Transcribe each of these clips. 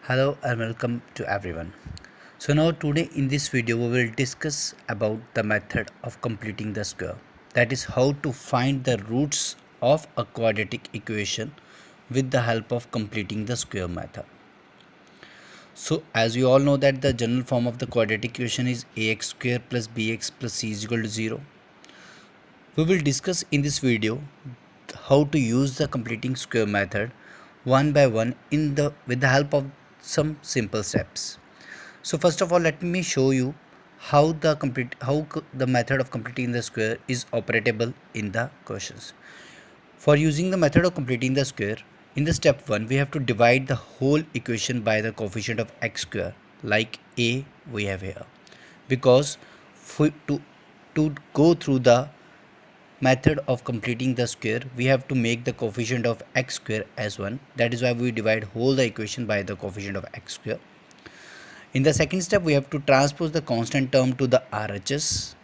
Hello and welcome to everyone. So now today in this video we will discuss about the method of completing the square. That is how to find the roots of a quadratic equation with the help of completing the square method. So as you all know that the general form of the quadratic equation is ax square plus bx plus c is equal to 0. We will discuss in this video how to use the completing square method one by one with the help of some simple steps. So first of all, let me show you how the method of completing the square is operatable in the questions. For using the method of completing the square, in the step 1 we have to divide the whole equation by the coefficient of x square like a we have here, because to go through the method of completing the square we have to make the coefficient of x square as 1. That is why we divide whole the equation by the coefficient of x square. In the second step we have to transpose the constant term to the RHS.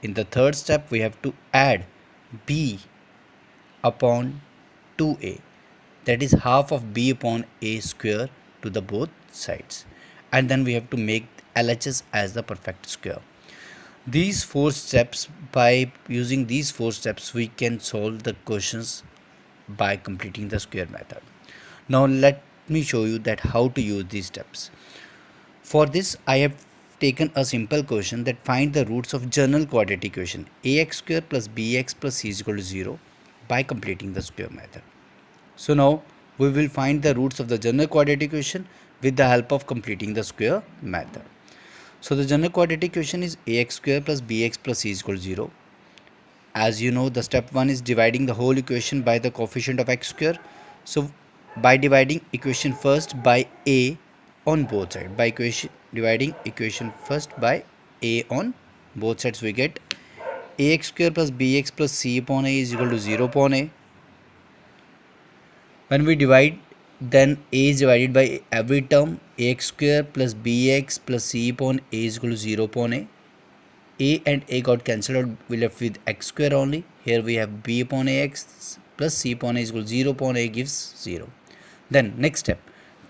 In the third step we have to add b upon 2a, that is half of b upon a square to the both sides, and then we have to make LHS as the perfect square. These four steps, by using these four steps we can solve the questions by completing the square method. Now let me show you that how to use these steps. For this I have taken a simple question that find the roots of general quadratic equation ax square plus bx plus c is equal to 0 by completing the square method. So now we will find the roots of the general quadratic equation with the help of completing the square method. So the general quadratic equation is ax square plus bx plus c is equal to 0. As you know, the step 1 is dividing the whole equation by the coefficient of x square. So by dividing equation first by a on both sides, dividing equation first by a on both sides, we get ax square plus bx plus c upon a is equal to 0 upon a. When we divide, then a is divided by every term. Ax square plus bx plus c upon a is equal to 0 upon a. A and a got cancelled out, we left with x square only. Here we have b upon ax plus c upon a is equal to 0 upon a gives 0. Then next step,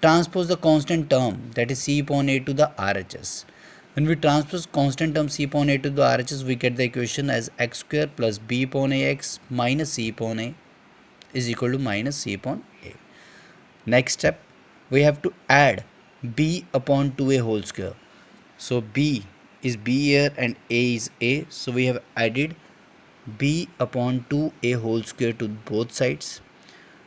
transpose the constant term, that is c upon a, to the RHS. When we transpose constant term c upon a to the RHS, we get the equation as x square plus b upon ax minus c upon a is equal to minus c upon a. Next step, we have to add b upon 2a whole square. So b is b here and a is a, so we have added b upon 2a whole square to both sides.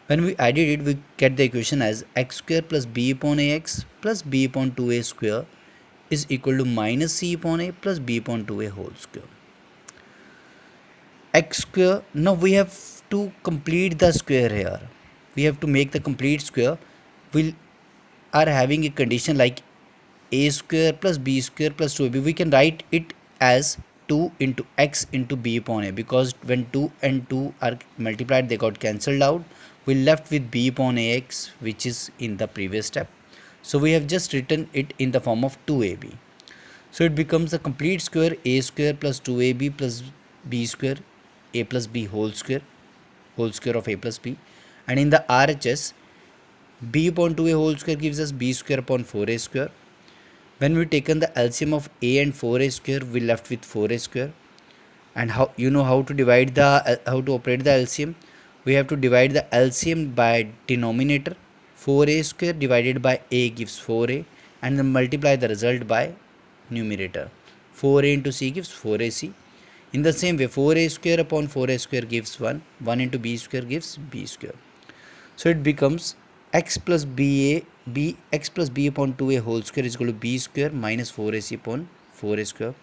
When we added it, we get the equation as x square plus b upon ax plus b upon 2a square is equal to minus c upon a plus b upon 2a whole square. X square, now we have to complete the square here. We have to make the complete square. We are having a condition like a square plus b square plus 2ab. We can write it as 2 into x into b upon a, because when 2 and 2 are multiplied they got cancelled out. We left with b upon ax, which is in the previous step. So we have just written it in the form of 2ab. So it becomes a complete square a square plus 2ab plus b square, a plus b whole square of a plus b. And in the RHS, b upon 2a whole square gives us b square upon 4a square. When we taken the LCM of a and 4a square, we left with 4a square. And how to operate the LCM? We have to divide the LCM by denominator. 4a square divided by a gives 4a, and then multiply the result by numerator. 4a into c gives 4ac. In the same way, 4a square upon 4a square gives 1. 1 into b square gives b square. So it becomes x plus b upon 2a whole square is equal to b square minus 4ac upon 4a square.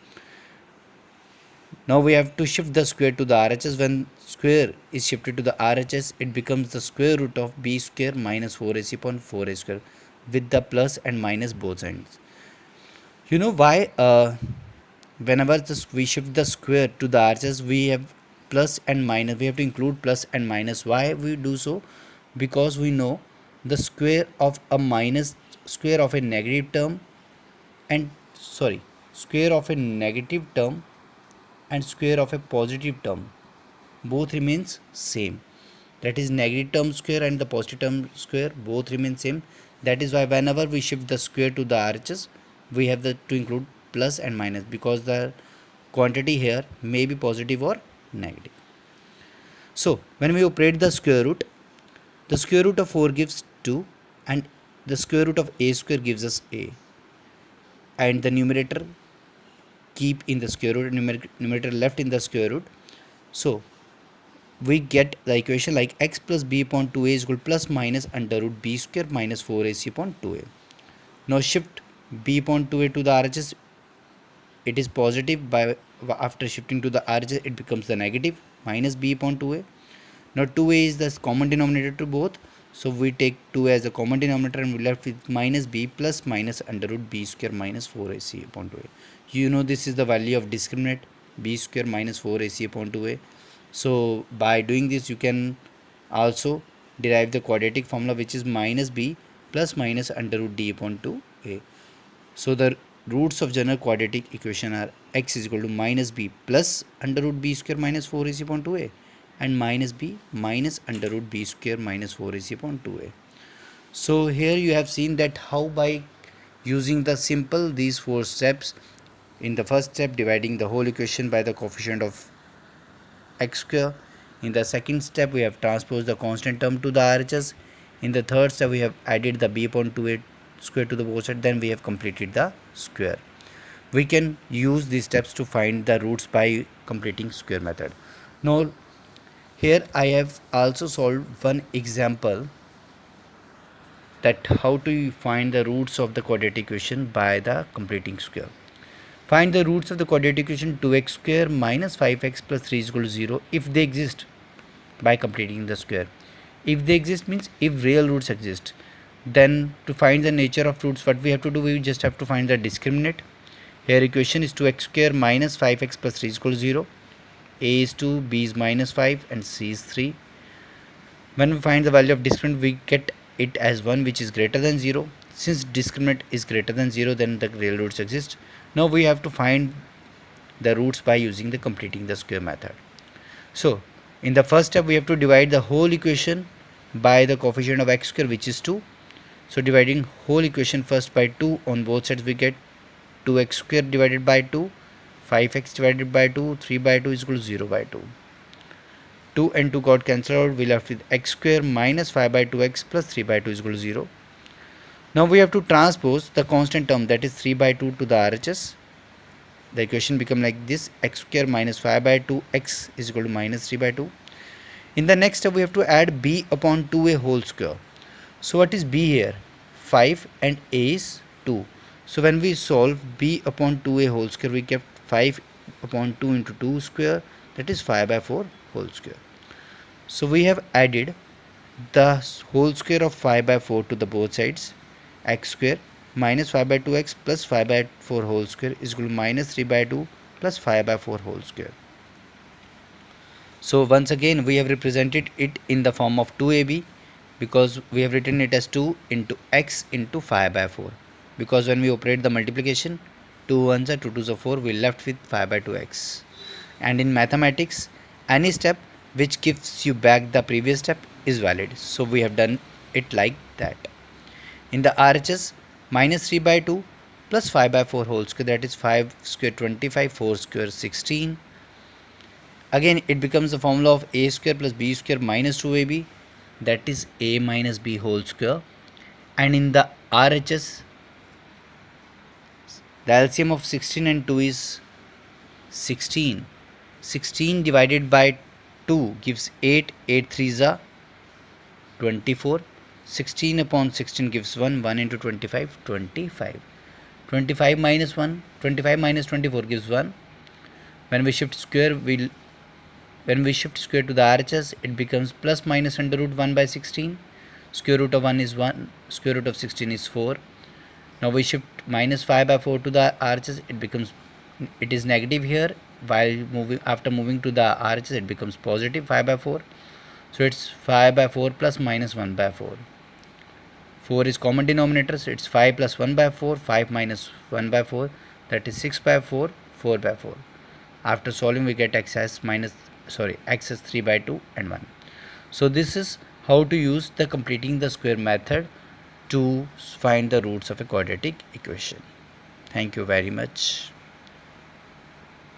Now we have to shift the square to the RHS. When square is shifted to the RHS, it becomes the square root of b square minus 4ac upon 4a square with the plus and minus both sides. You know why whenever we shift the square to the RHS, we have plus and minus. We have to include plus and minus. Why we do so? Because we know the square of a negative term and square of a negative term and square of a positive term both remains same. That is, negative term square and the positive term square both remain same. That is why whenever we shift the square to the RHS, we have to include plus and minus, because the quantity here may be positive or negative. So when we operate the square root, the square root of 4 gives 2, and the square root of a square gives us a, and the numerator keep in the square root, numerator left in the square root. So we get the equation like x plus b upon 2a is equal to plus minus under root b square minus 4ac upon 2a. Now shift b upon 2a to the RHS, it is positive. By after shifting to the RHS, it becomes the negative minus b upon 2a. Now 2a is the common denominator to both, so we take 2 as a common denominator and we left with minus b plus minus under root b square minus 4ac upon 2a. You know this is the value of discriminant, b square minus 4ac upon 2a. So by doing this you can also derive the quadratic formula, which is minus b plus minus under root d upon 2a. So the roots of general quadratic equation are x is equal to minus b plus under root b square minus 4ac upon 2a and minus b minus under root b square minus 4ac upon 2a. So here you have seen that how by using the simple these 4 steps. In the first step, dividing the whole equation by the coefficient of x square. In the second step, we have transposed the constant term to the RHS. In the third step, we have added the b upon 2a square to the both sides. Then we have completed the square. We can use these steps to find the roots by completing square method. Now here I have also solved one example that how to find the roots of the quadratic equation by the completing square. Find the roots of the quadratic equation 2x square minus 5x plus 3 is equal to 0 if they exist by completing the square. If they exist means if real roots exist. Then to find the nature of roots, what we have to do, we just have to find the discriminant. Here equation is 2x square minus 5x plus 3 is equal to 0. A is 2, b is minus 5 and c is 3. When we find the value of discriminant, we get it as 1, which is greater than 0. Since discriminant is greater than 0, then the real roots exist. Now we have to find the roots by using the completing the square method. So in the first step, we have to divide the whole equation by the coefficient of x square, which is 2. So dividing whole equation first by 2 on both sides, we get 2x square divided by 2, 5x divided by 2, 3 by 2 is equal to 0 by 2. 2 and 2 got cancelled out. We left with x square minus 5 by 2x plus 3 by 2 is equal to 0. Now we have to transpose the constant term, that is 3 by 2 to the RHS. The equation become like this: x square minus 5 by 2 x is equal to minus 3 by 2. In the next step, we have to add b upon 2a whole square. So what is b here? 5 and a is 2. So when we solve b upon 2a whole square, we get 5 upon 2 into 2 square, that is 5 by 4 whole square. So we have added the whole square of 5 by 4 to the both sides. X square minus 5 by 2x plus 5 by 4 whole square is equal to minus 3 by 2 plus 5 by 4 whole square. So once again we have represented it in the form of 2ab, because we have written it as 2 into x into 5 by 4, because when we operate the multiplication, 2 1s are 2 2s are 4, we left with 5 by 2x. And in mathematics, any step which gives you back the previous step is valid, so we have done it like that. In the RHS, minus 3 by 2 plus 5 by 4 whole square, that is 5 square 25, 4 square 16. Again it becomes the formula of a square plus b square minus 2ab, that is a minus b whole square. And in the RHS, the LCM of 16 and 2 is 16. 16 divided by 2 gives 8, 8 3s are 24. 16 upon 16 gives 1, 1 into 25, 25. 25 minus 1, 25 minus 24 gives 1. When we shift square to the RHS, it becomes plus minus under root 1 by 16. Square root of 1 is 1, square root of 16 is 4. Now we shift minus 5 by 4 to the RHS, it is negative here, while after moving to the RHS it becomes positive 5 by 4. So it's 5 by 4 plus minus 1 by 4. 4 is common denominator, so it's 5 plus 1 by 4, 5 minus 1 by 4, that is 6 by 4, 4 by 4. After solving we get x as 3 by 2 and 1. So this is how to use the completing the square method to find the roots of a quadratic equation. Thank you very much.